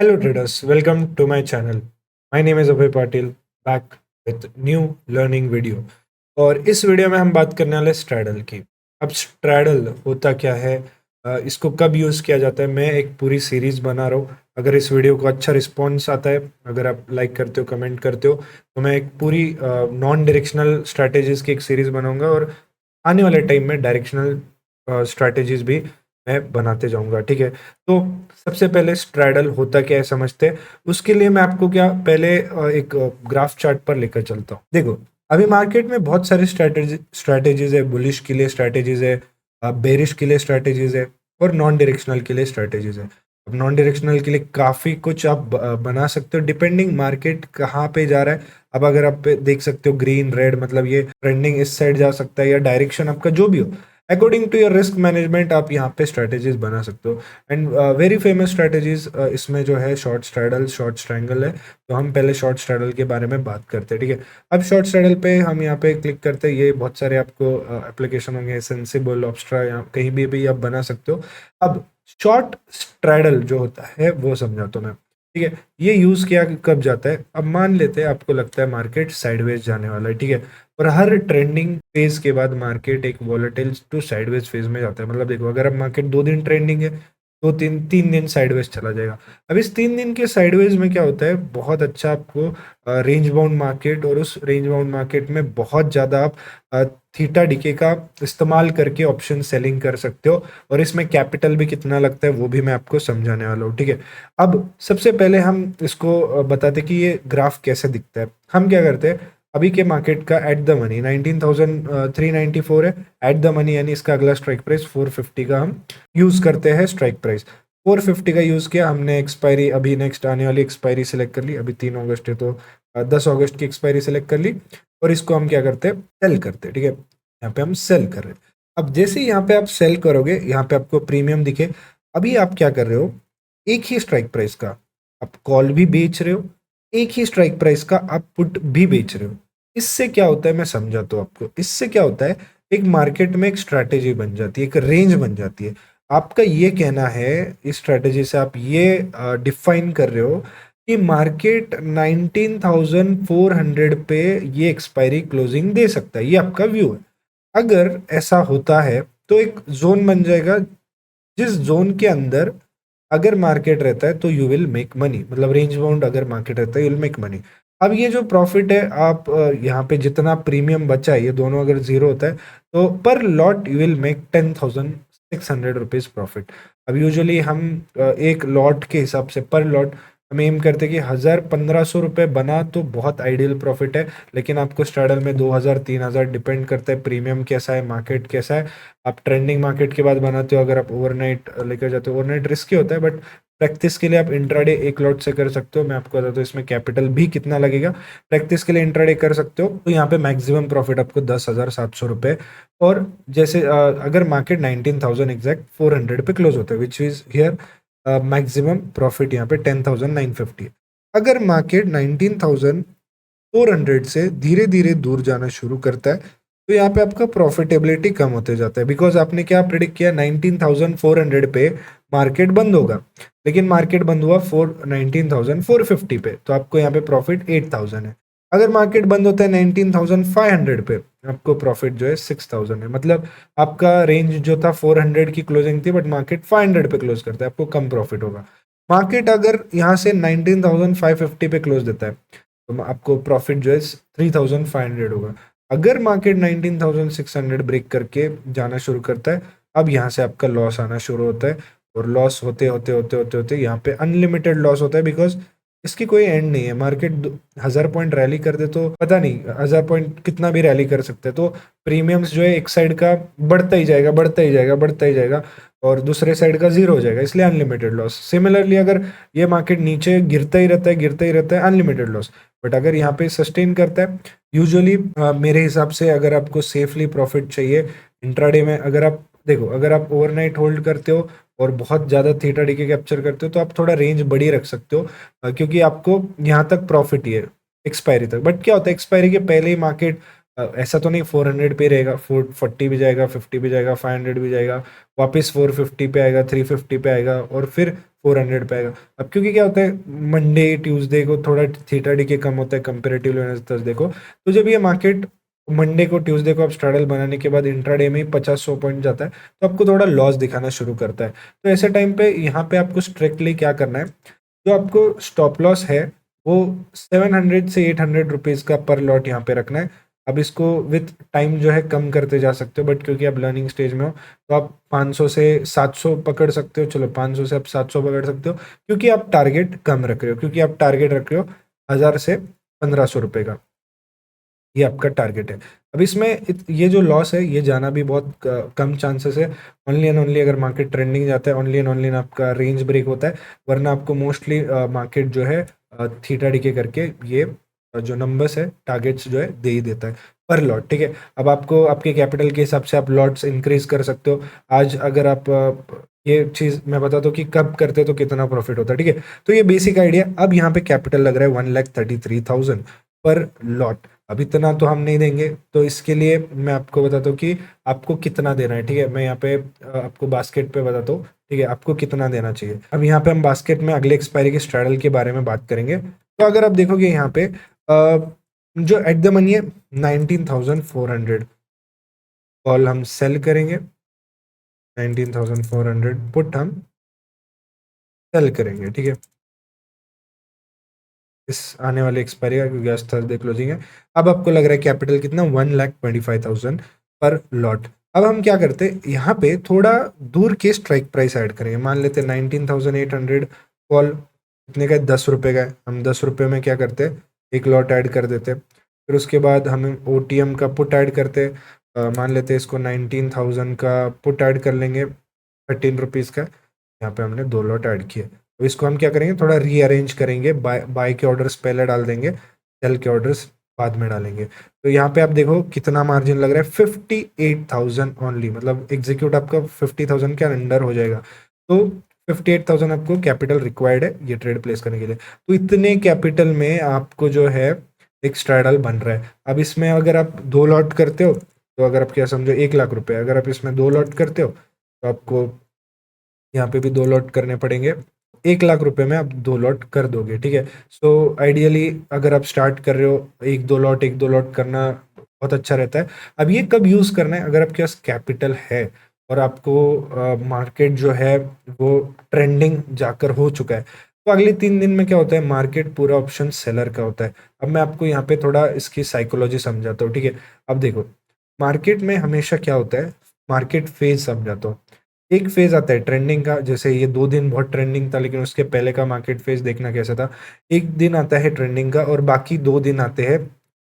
Hello traders, welcome to my channel. My name is Abhay Patil, back with new learning video. और इस video में हम बात करने वाले स्ट्रैडल की। अब स्ट्रैडल होता क्या है, इसको कब यूज़ किया जाता है, मैं एक पूरी सीरीज बना रहा हूँ। अगर इस वीडियो को अच्छा रिस्पॉन्स आता है, अगर आप लाइक करते हो, कमेंट करते हो, तो मैं एक पूरी नॉन डायरेक्शनल स्ट्रैटेजीज की एक सीरीज बनाऊंगा और आने वाले टाइम में डायरेक्शनल स्ट्रैटेजीज भी मैं बनाते जाऊंगा। ठीक है, तो सबसे पहले स्ट्रैडल होता क्या है समझते हैं। उसके लिए मैं आपको क्या पहले एक ग्राफ चार्ट पर लेकर चलता हूँ। देखो, अभी मार्केट में बहुत सारी स्ट्रैटेजीज है। बुलिश के लिए स्ट्रैटेजीज है, बेरिश के लिए स्ट्रैटेजीज है, और नॉन डायरेक्शनल के लिए स्ट्रैटेजीज है। अब नॉन डायरेक्शनल के लिए काफ़ी कुछ आप बना सकते हो, डिपेंडिंग मार्केट कहाँ पे जा रहा है। अब अगर आप देख सकते हो ग्रीन रेड, मतलब ये ट्रेंडिंग इस साइड जा सकता है, या डायरेक्शन आपका जो भी हो, according to your risk management आप यहाँ पे स्ट्रैटेजीज बना सकते हो। एंड वेरी फेमस स्ट्रैटेजीज इसमें जो है शॉर्ट स्ट्रैडल, शॉर्ट स्ट्रैंगल है। तो हम पहले शॉर्ट स्ट्रैडल के बारे में बात करते हैं। ठीक है, अब शॉर्ट स्ट्रैडल पे हम यहाँ पे क्लिक करते हैं। ये बहुत सारे आपको एप्लीकेशन होंगे, सेंसिबल, ऑब्स्ट्रा, यहाँ कहीं भी आप बना सकते हो। अब शॉर्ट स्ट्रैडल जो होता है वो समझाता हूँ मैं। ठीक है, ये यूज किया कब जाता है। अब मान लेते हैं आपको लगता है मार्केट साइडवेज जाने वाला है। ठीक है, और हर ट्रेंडिंग फेज के बाद मार्केट एक वॉलेटाइल टू साइडवेज फेज में जाता है। मतलब देखो, अगर अब मार्केट 2 दिन ट्रेंडिंग है, 2 3 3 दिन साइडवेज चला जाएगा। अब इस 3 दिन के साइडवेज में क्या होता है, बहुत अच्छा आपको रेंज बाउंड मार्केट, और उस रेंज बाउंड मार्केट में बहुत ज़्यादा आप थीटा डीके का इस्तेमाल करके ऑप्शन सेलिंग कर सकते हो। और इसमें कैपिटल भी कितना लगता है वो भी मैं आपको समझाने वाला हूँ। ठीक है, अब सबसे पहले हम इसको बताते कि ये ग्राफ कैसे दिखता है। हम क्या करते हैं, अभी के मार्केट का एट द मनी 19,394 है। एट द मनी यानी इसका अगला स्ट्राइक प्राइस 450 का हम यूज करते हैं। स्ट्राइक प्राइस 450 का यूज किया हमने। एक्सपायरी अभी नेक्स्ट आने वाली एक्सपायरी सेलेक्ट कर ली। अभी 3 अगस्त है, तो 10 अगस्त की एक्सपायरी सेलेक्ट कर ली, और इसको हम क्या करते हैं, सेल करते हैं। ठीक है, यहाँ पे हम सेल कर रहे हैं। अब जैसे ही यहाँ पे आप सेल करोगे, यहाँ पे आपको प्रीमियम दिखे। अभी आप क्या कर रहे हो, एक ही स्ट्राइक प्राइस का आप कॉल भी बेच रहे हो, एक ही स्ट्राइक प्राइस का आप पुट भी बेच रहे हो। इससे क्या होता है मैं समझाता हूँ आपको। इससे क्या होता है, एक मार्केट में एक स्ट्रैटेजी बन जाती है, एक रेंज बन जाती है। आपका ये कहना है, इस स्ट्रैटेजी से आप ये डिफाइन कर रहे हो कि मार्केट 19,400 पे ये एक्सपायरी क्लोजिंग दे सकता है। ये आपका व्यू है। अगर ऐसा होता है तो एक जोन बन जाएगा, जिस जोन के अंदर अगर मार्केट रहता है तो यू विल मेक मनी। मतलब रेंज बाउंड अगर मार्केट रहता है यू विल मेक मनी। अब ये जो प्रॉफिट है, आप यहाँ पे जितना प्रीमियम बचा है, ये दोनों अगर जीरो होता है तो पर lot you will make 10,600 rupees profit. अब यूजुअली हम एक लॉट के हिसाब से पर लॉट हम एम करते हैं कि 1,000 1,500 रुपये बना तो बहुत आइडियल प्रॉफिट है। लेकिन आपको स्ट्रैडल में 2,000 3,000 डिपेंड करता है, प्रीमियम कैसा है, मार्केट कैसा है। आप ट्रेंडिंग मार्केट के बाद बनाते हो, अगर आप ओवरनाइट लेकर जाते हो, ओवरनाइट रिस्की होता है, बट प्रैक्टिस के लिए आप इंट्राडे एक लॉट से कर सकते हो। मैं आपको बताता हूँ इसमें कैपिटल भी कितना लगेगा। प्रैक्टिस के लिए इंट्राडे कर सकते हो, तो यहाँ पे मैक्सिमम प्रॉफिट आपको 10,700 रुपये। और जैसे अगर मार्केट 19,000 एग्जैक्ट 400 पे क्लोज होता है, which is here maximum profit यहाँ पे 10,950। अगर मार्केट 19,400 से धीरे धीरे दूर जाना शुरू करता है, तो यहाँ पे आपका प्रॉफिटेबिलिटी कम होते जाता है। बिकॉज आपने क्या प्रिडिक्ट किया, 19,400 पे मार्केट बंद होगा, लेकिन मार्केट बंद हुआ 19,450 पे, तो आपको यहाँ पे प्रॉफिट 8,000 है। अगर मार्केट बंद होता है 19,500 पे, आपको प्रॉफिट जो है 6,000 है। मतलब आपका रेंज जो था 400 की क्लोजिंग थी, बट मार्केट 500 पे क्लोज करता है, आपको कम प्रॉफिट होगा। मार्केट अगर यहाँ से 19,550 पे क्लोज देता है, तो आपको प्रॉफिट जो है 3,500 होगा। अगर मार्केट 19,600 ब्रेक करके जाना शुरू करता है, अब यहाँ से आपका लॉस आना शुरू होता है। और लॉस होते होते होते होते होते यहाँ पे अनलिमिटेड लॉस होता है, बिकॉज इसकी कोई एंड नहीं है। मार्केट 1,000 पॉइंट रैली कर दे तो पता नहीं 1,000 पॉइंट कितना भी रैली कर सकते हैं, तो प्रीमियम्स जो है एक साइड का बढ़ता ही जाएगा, बढ़ता ही जाएगा, बढ़ता ही जाएगा, और दूसरे साइड का जीरो हो जाएगा, इसलिए अनलिमिटेड लॉस। सिमिलरली अगर ये मार्केट नीचे गिरता ही रहता है, गिरता ही रहता है, अनलिमिटेड लॉस। बट अगर यहाँ पे सस्टेन करता है, यूजुअली मेरे हिसाब से अगर आपको सेफली प्रॉफिट चाहिए इंट्राडे में, अगर आप देखो, अगर आप ओवरनाइट होल्ड करते हो और बहुत ज़्यादा थीटा डीके कैप्चर करते हो, तो आप थोड़ा रेंज बड़ी रख सकते हो, क्योंकि आपको यहाँ तक प्रॉफिट ही है एक्सपायरी तक। बट क्या होता है, एक्सपायरी के पहले ही मार्केट ऐसा तो नहीं 400 पे रहेगा, 440 भी जाएगा, 50 भी जाएगा, 500 भी जाएगा, वापस 450 पे आएगा, 350 पे आएगा, और फिर 400 पे आएगा। अब क्योंकि क्या होता है, मंडे ट्यूसडे को थोड़ा थीटा डीके कम होता है कंपेरेटिवली थर्सडे को, तो जब ये मार्केट मंडे को ट्यूसडे को आप स्ट्रैडल बनाने के बाद इंट्राडे में ही 50-100 पॉइंट जाता है, तो आपको थोड़ा लॉस दिखाना शुरू करता है। तो ऐसे टाइम पे यहाँ पे आपको स्ट्रिक्टली क्या करना है, जो आपको स्टॉप लॉस है वो 700 से 800 रुपीज़ का पर लॉट यहाँ पे रखना है। अब इसको विथ टाइम जो है कम करते जा सकते हो, बट क्योंकि आप लर्निंग स्टेज में हो तो आप 500 से 700 पकड़ सकते हो। चलो 500 से आप 700 पकड़ सकते हो, क्योंकि आप टारगेट कम रख रहे हो, क्योंकि आप टारगेट रख रहे हो 1000 से 1500 रुपये का, ये आपका टारगेट है। अब इसमें ये जो लॉस है ये जाना भी बहुत कम चांसेस है। ओनली एंड ओनली अगर मार्केट ट्रेंडिंग जाता है, ओनली एंड ओनली आपका रेंज ब्रेक होता है, वरना आपको मोस्टली मार्केट जो है थीटा डीके करके ये जो नंबर्स है टारगेट्स जो है दे ही देता है पर लॉट। ठीक है, अब आपको आपके कैपिटल के हिसाब से आप लॉट्स इंक्रीज कर सकते हो। आज अगर आप ये चीज़ मैं बताता हूँ कि कब करते तो कितना प्रॉफिट होता है। ठीक है, तो ये बेसिक आइडिया। अब यहाँ पे कैपिटल लग रहा है 1,33,000 पर लॉट। अब इतना तो हम नहीं देंगे, तो इसके लिए मैं आपको बताता हूँ कि आपको कितना देना है। ठीक है, मैं यहाँ पे आपको बास्केट पे बताता हूँ। ठीक है, आपको कितना देना चाहिए। अब यहाँ पे हम बास्केट में अगले एक्सपायरी के स्ट्रैडल के बारे में बात करेंगे। तो अगर आप देखोगे यहाँ पे जो एट द मनी है 19,400 कॉल हम सेल करेंगे, 19,400 पुट हम सेल करेंगे। ठीक है, इस आने वाले एक्सपायरी का, क्योंकि आज थर्सडे क्लोजिंग है। अब आपको लग रहा है कैपिटल कितना, 1,25,000 पर लॉट। अब हम क्या करते हैं, यहाँ पे थोड़ा दूर के स्ट्राइक प्राइस ऐड करेंगे। मान लेते हैं 19,800 कॉल कितने का है, 10 रुपये का है। हम 10 रुपये में क्या करते हैं, एक लॉट ऐड कर देते हैं। फिर उसके बाद हम OTM का पुट ऐड करते हैं। मान लेते हैं इसको 19,000 का पुट ऐड कर लेंगे 13 रुपीज़ का। यहाँ पे हमने 2 लॉट ऐड किए। तो इसको हम क्या करेंगे, थोड़ा रीअरेंज करेंगे। बाय के ऑर्डर्स पहले डाल देंगे, सेल के ऑर्डर्स बाद में डालेंगे। तो यहाँ पे आप देखो कितना मार्जिन लग रहा है, 58,000 ओनली, मतलब एग्जीक्यूट आपका 50,000 के अंडर हो जाएगा। तो 58,000 आपको कैपिटल रिक्वायर्ड है ये ट्रेड प्लेस करने के लिए। तो इतने कैपिटल में आपको जो है एक स्ट्रैडल बन रहा है। अब इसमें अगर आप 2 लॉट करते हो, तो अगर आप क्या समझो 1,00,000 रुपये, अगर आप इसमें 2 लॉट करते हो तो आपको यहाँ पे भी 2 लॉट करने पड़ेंगे। 1,00,000 रुपये में आप 2 लॉट कर दोगे। ठीक है, सो आइडियली अगर आप स्टार्ट कर रहे हो, एक दो लॉट करना बहुत अच्छा रहता है। अब ये कब यूज़ करना है, अगर आपके पास कैपिटल है और आपको मार्केट जो है वो ट्रेंडिंग जाकर हो चुका है, तो अगले 3 दिन में क्या होता है, मार्केट पूरा ऑप्शन सेलर का होता है। अब मैं आपको यहाँ पे थोड़ा इसकी साइकोलॉजी समझाता हूँ। ठीक है, अब देखो मार्केट में हमेशा क्या होता है, मार्केट फेज समझाता हूँ। एक फेज आता है ट्रेंडिंग का, जैसे ये 2 दिन बहुत ट्रेंडिंग था, लेकिन उसके पहले का मार्केट फेज देखना कैसा था। एक दिन आता है ट्रेंडिंग का और बाकी 2 दिन आते हैं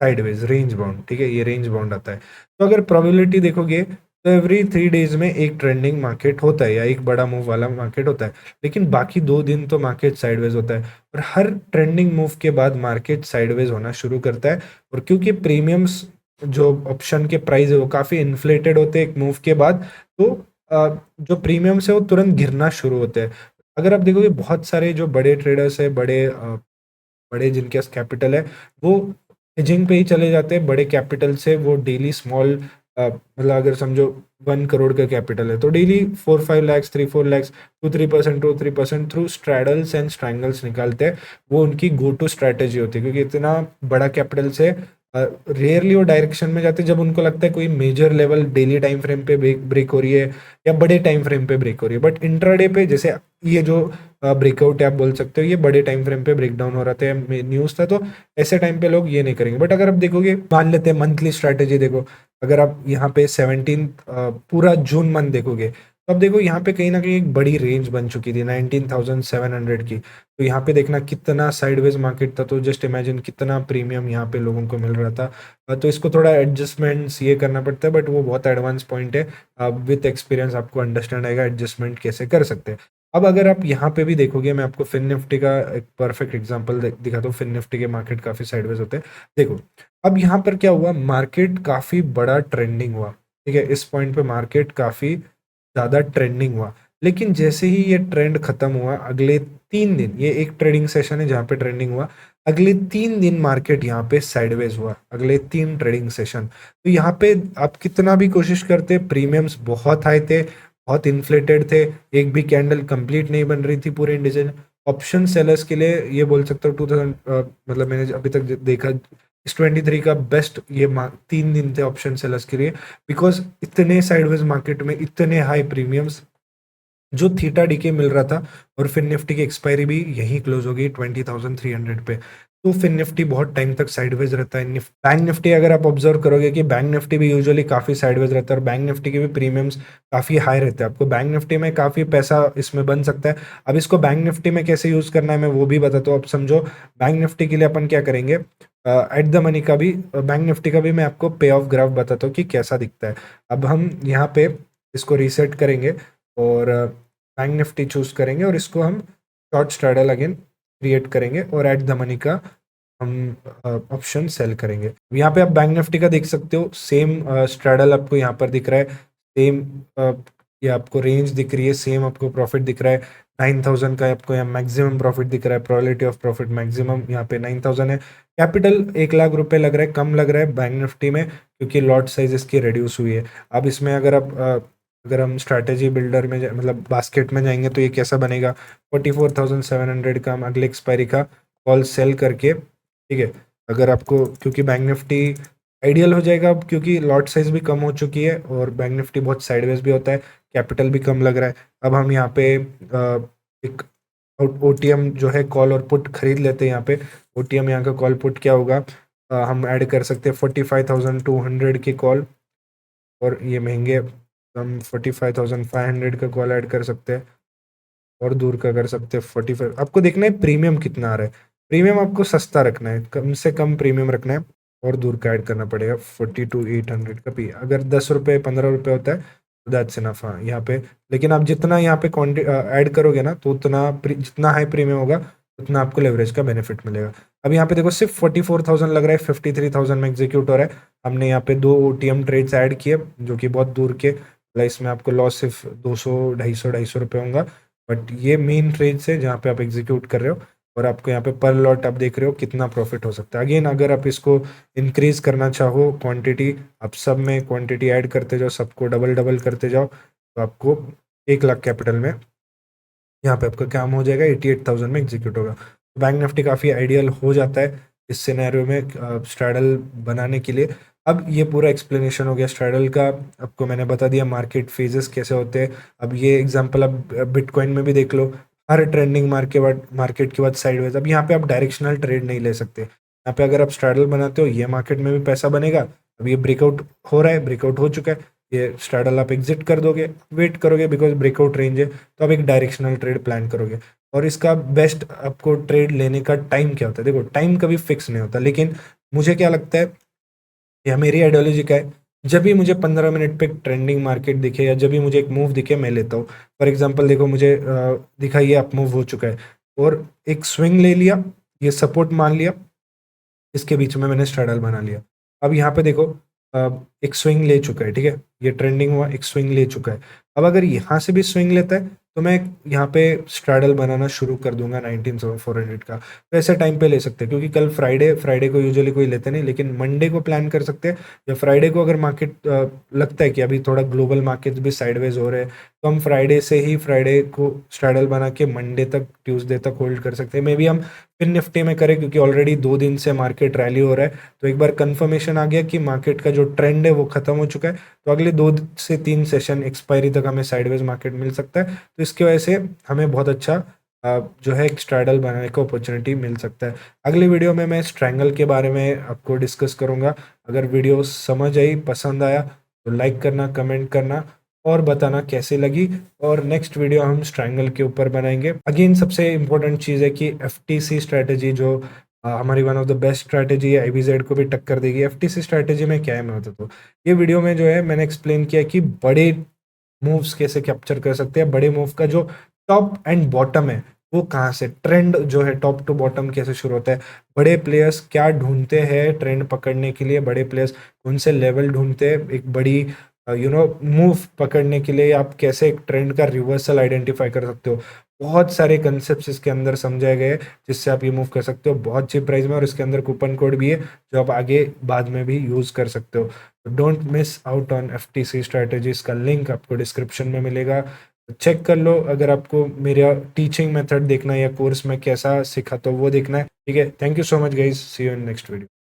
साइडवेज रेंज बाउंड। ठीक है, ये रेंज बाउंड आता है। तो अगर प्रोबेबिलिटी देखोगे तो एवरी 3 डेज में एक ट्रेंडिंग मार्केट होता है या एक बड़ा मूव वाला मार्केट होता है, लेकिन बाकी 2 दिन तो मार्केट साइडवेज होता है। और हर ट्रेंडिंग मूव के बाद मार्केट साइडवेज होना शुरू करता है। और क्योंकि प्रीमियम्स जो ऑप्शन के प्राइस है वो काफ़ी इन्फ्लेटेड होते हैं एक मूव के बाद, तो जो प्रीमियम्स है वो तुरंत गिरना शुरू होते हैं। अगर आप देखोगे बहुत सारे जो बड़े ट्रेडर्स है, बड़े जिनके पास कैपिटल है, वो हेजिंग पे ही चले जाते हैं। बड़े कैपिटल से वो डेली स्मॉल, मतलब अगर समझो 1 करोड़ का कैपिटल है तो daily 4-5 lakhs, 3-4 lakhs, 2-3% through straddles and strangles निकालते हैं। वो उनकी गो टू स्ट्रैटेजी होती है, क्योंकि इतना बड़ा कैपिटल से रेयरली वो डायरेक्शन में जाते हैं जब उनको लगता है कोई major level daily time frame पे ब्रेक हो रही है या बड़े टाइम फ्रेम पे ब्रेक हो रही है। बट इंट्राडे पे जैसे ये जो ब्रेकआउट है आप बोल सकते हो, ये बड़े टाइम फ्रेम पे ब्रेकडाउन हो रहा था, न्यूज़ था, तो ऐसे टाइम पे लोग ये नहीं करेंगे। बट अगर आप देखोगे, मान लेते हैं मंथली स्ट्रैटेजी देखो, अगर आप यहाँ पे 17 पूरा जून मंथ देखोगे, तो अब देखो यहाँ पे कहीं ना कहीं एक बड़ी रेंज बन चुकी थी 19,700 की। तो यहाँ पे देखना कितना साइडवेज मार्केट था, तो जस्ट इमेजिन कितना प्रीमियम यहाँ पे लोगों को मिल रहा था। तो इसको थोड़ा एडजस्टमेंट्स ये करना पड़ता है, बट वो बहुत एडवांस पॉइंट है। विथ एक्सपीरियंस आपको अंडरस्टैंड आएगा एडजस्टमेंट कैसे कर सकते हैं। अब अगर आप यहाँ पे भी देखोगे, मैं आपको फिन निफ्टी का एक परफेक्ट एग्जांपल दिखाता हूँ। फिन निफ्टी के मार्केट काफ़ी साइडवेज होते हैं। देखो अब यहाँ पर क्या हुआ, मार्केट काफ़ी बड़ा ट्रेंडिंग हुआ। ठीक है, इस पॉइंट पे मार्केट काफ़ी ज़्यादा ट्रेंडिंग हुआ, लेकिन जैसे ही ये ट्रेंड खत्म हुआ, अगले 3 दिन, ये एक ट्रेडिंग सेशन है जहाँ पे ट्रेंडिंग हुआ, अगले 3 दिन मार्केट यहाँ पे साइडवेज हुआ, अगले 3 ट्रेडिंग सेशन। तो यहाँ पे आप कितना भी कोशिश करते, प्रीमियम्स बहुत हाई थे, बहुत इन्फ्लेटेड थे, एक भी कैंडल कंप्लीट नहीं बन रही थी पूरे इंडिसेज। ऑप्शन सेलर्स के लिए ये बोल सकता हूँ 2000 मतलब मैंने अभी तक देखा इस 23 का बेस्ट ये 3 दिन थे ऑप्शन सेलर्स के लिए, बिकॉज इतने साइडवेज मार्केट में इतने हाई प्रीमियम्स जो थीटा डीके मिल रहा था, और फिर निफ्टी की एक्सपायरी भी यहीं क्लोज हो गई 20,300 पे। तो फिर निफ्टी बहुत टाइम तक साइडवेज रहता है। बैंक निफ्टी अगर आप ऑब्जर्व करोगे कि बैंक निफ्टी भी यूजुअली काफी साइडवेज रहता है, और बैंक निफ्टी के भी प्रीमियम्स काफी हाई रहते हैं। आपको बैंक निफ्टी में काफी पैसा इसमें बन सकता है। अब इसको बैंक निफ्टी में कैसे यूज करना है मैं वो भी बताता हूँ। अब समझो बैंक निफ्टी के लिए अपन क्या करेंगे, एट द मनी का भी बैंक निफ्टी का भी मैं आपको पे ऑफ ग्राफ बताता हूँ कि कैसा दिखता है। अब हम यहाँ पे इसको रीसेट करेंगे और बैंक निफ्टी चूज करेंगे, और इसको हम शॉर्ट स्ट्रैडल अगेन क्रिएट करेंगे, और एट द मनी का हम ऑप्शन सेल करेंगे। यहाँ पे आप बैंक निफ्टी का देख सकते हो, सेम स्ट्रैडल आपको यहाँ पर दिख रहा है, सेम ये आपको रेंज दिख रही है, सेम आपको प्रॉफिट दिख रहा है 9,000 का। आपको यहाँ मैक्सिमम प्रॉफिट दिख रहा है, प्रोबेबिलिटी ऑफ प्रॉफिट मैक्सिमम यहाँ पे 9,000 है। कैपिटल 1 लाख रुपए लग रहा है, कम लग रहा है बैंक निफ्टी में, क्योंकि लॉट साइज इसकी रिड्यूस हुई है। अब इसमें अगर हम स्ट्रैटेजी बिल्डर में मतलब बास्केट में जाएंगे तो ये कैसा बनेगा, 44,700 का हम अगले एक्सपायरी का कॉल सेल करके, ठीक है। अगर आपको, क्योंकि बैंक निफ्टी आइडियल हो जाएगा अब, क्योंकि लॉट साइज भी कम हो चुकी है और बैंक निफ्टी बहुत साइडवेज भी होता है, कैपिटल भी कम लग रहा है। अब हम यहाँ पे एक ओटीएम जो है कॉल और पुट खरीद लेते हैं। यहाँ पे ओटीएम यहाँ का कॉल पुट क्या होगा, हम ऐड कर सकते हैं 45,200 की कॉल, और ये महंगे हम 45,500 का कॉल ऐड कर सकते हैं, और दूर का कर सकते हैं 45। आपको देखना है प्रीमियम कितना आ रहा है, प्रीमियम आपको सस्ता रखना है, कम से कम प्रीमियम रखना है, और दूर का ऐड करना पड़ेगा 42,800 का पी। अगर 10 रुपये 15 रुपये होता है तो दैट्स इनफ। हाँ यहाँ पे, लेकिन आप जितना यहाँ पे ऐड करोगे ना, तो उतना जितना हाई प्रीमियम होगा उतना आपको लेवरेज का बेनिफिट मिलेगा। अब यहाँ पे देखो सिर्फ 44,000 लग रहा है, 53,000 में एग्जीक्यूट हो रहा है। हमने यहाँ पे 2 ओटीएम ट्रेड्स ऐड किए जो कि बहुत दूर के, इसमें आपको लॉस सिर्फ 200 250 रुपये होगा, बट ये मेन ट्रेड्स है जहाँ पे आप एग्जीक्यूट कर रहे हो, और आपको यहाँ पे पर लॉट आप देख रहे हो कितना प्रॉफिट हो सकता है। अगेन अगर आप इसको इंक्रीज करना चाहो क्वांटिटी, आप सब में क्वांटिटी ऐड करते जाओ, सबको डबल डबल करते जाओ, तो आपको 1 लाख कैपिटल में यहाँ पे आपका काम हो जाएगा, 88,000 में एग्जीक्यूट होगा। बैंक निफ्टी काफ़ी आइडियल हो जाता है इस सिनेरियो में स्ट्रैडल बनाने के लिए। अब ये पूरा एक्सप्लेनेशन हो गया स्ट्रैडल का, आपको मैंने बता दिया मार्केट फेजेस कैसे होते हैं। अब ये एग्जांपल अब बिटकॉइन में भी देख लो, हर ट्रेंडिंग मार्केट के बाद साइडवेज। अब यहाँ पे आप डायरेक्शनल ट्रेड नहीं ले सकते। यहाँ पे अगर आप स्ट्रैडल बनाते हो, ये मार्केट में भी पैसा बनेगा। अब ये ब्रेकआउट हो रहा है, ब्रेकआउट हो चुका है, ये स्ट्रैडल आप एग्जिट कर दोगे, वेट करोगे बिकॉज ब्रेकआउट रेंज है, तो आप एक डायरेक्शनल ट्रेड प्लान करोगे। और इसका बेस्ट आपको ट्रेड लेने का टाइम क्या होता है, देखो टाइम कभी फिक्स नहीं होता, लेकिन मुझे क्या लगता है, या मेरी आइडियोलॉजी क्या है, जब भी मुझे 15 मिनट पे ट्रेंडिंग मार्केट दिखे, या जब भी मुझे एक मूव दिखे, मैं लेता हूँ। फॉर एग्जाम्पल देखो मुझे दिखा ये अप मूव हो चुका है, और एक स्विंग ले लिया, ये सपोर्ट मान लिया, इसके बीच में मैंने स्ट्रैडल बना लिया। अब यहाँ पे देखो एक स्विंग ले चुका है, ठीक है, ये ट्रेंडिंग हुआ, एक स्विंग ले चुका है। अब अगर यहाँ से भी स्विंग लेता है तो मैं यहाँ पे स्ट्रैडल बनाना शुरू कर दूंगा 19,400 का। तो ऐसे टाइम पे ले सकते हैं, क्योंकि कल फ्राइडे को यूजुअली कोई लेते नहीं, लेकिन मंडे को प्लान कर सकते हैं, या फ्राइडे को अगर मार्केट लगता है कि अभी थोड़ा ग्लोबल मार्केट भी साइडवेज हो रहे हैं, तो हम फ्राइडे को स्ट्रैडल बना के मंडे तक, ट्यूसडे तक होल्ड कर सकते हैं। मे बी हम फिर निफ्टी में करें, क्योंकि ऑलरेडी 2 दिन से मार्केट रैली हो रहा है, तो एक बार कंफर्मेशन आ गया कि मार्केट का जो ट्रेंड है वो खत्म हो चुका है, तो अगले 2 से 3 सेशन एक्सपायरी तक हमें साइडवेज मार्केट मिल सकता है। तो इसकी वजह से हमें बहुत अच्छा जो है एक स्ट्रैडल बनाने का अपॉर्चुनिटी मिल सकता है। अगली वीडियो में मैं स्ट्रैंगल के बारे में आपको डिस्कस करूंगा। अगर वीडियो समझ आई, पसंद आया, तो लाइक करना, कमेंट करना, और बताना कैसे लगी। और नेक्स्ट वीडियो हम स्ट्रैंगल के ऊपर बनाएंगे। अगेन सबसे इंपॉर्टेंट चीज़ है कि एफटीसी स्ट्रैटेजी जो हमारी one of the best strategy है, आईबीजेड को भी टक्कर देगी। एफटीसी स्ट्रैटेजी में क्या है मैं बताता हूँ। ये वीडियो में जो है मैंने एक्सप्लेन किया कि बड़े मूव्स कैसे कैप्चर कर सकते हैं, बड़े मूव का जो टॉप एंड बॉटम है वो कहाँ से, ट्रेंड जो है टॉप टू बॉटम कैसे शुरू होता है, बड़े प्लेयर्स क्या ढूंढते हैं ट्रेंड पकड़ने के लिए, बड़े प्लेयर्स कौन से लेवल ढूंढते हैं एक बड़ी मूव पकड़ने के लिए, आप कैसे एक ट्रेंड का रिवर्सल आइडेंटिफाई कर सकते हो। बहुत सारे कंसेप्ट्स इसके अंदर समझाए गए हैं, जिससे आप ये मूव कर सकते हो बहुत चीप प्राइस में, और इसके अंदर कूपन कोड भी है जो आप आगे बाद में भी यूज़ कर सकते हो। तो don't miss out on FTC strategies का लिंक आपको डिस्क्रिप्शन में मिलेगा। चेक कर लो, अगर आपको मेरा टीचिंग मेथड देखना है या कोर्स में कैसा सिखाता हूँ वो देखना है। ठीक है, thank you so much guys, see you in next video.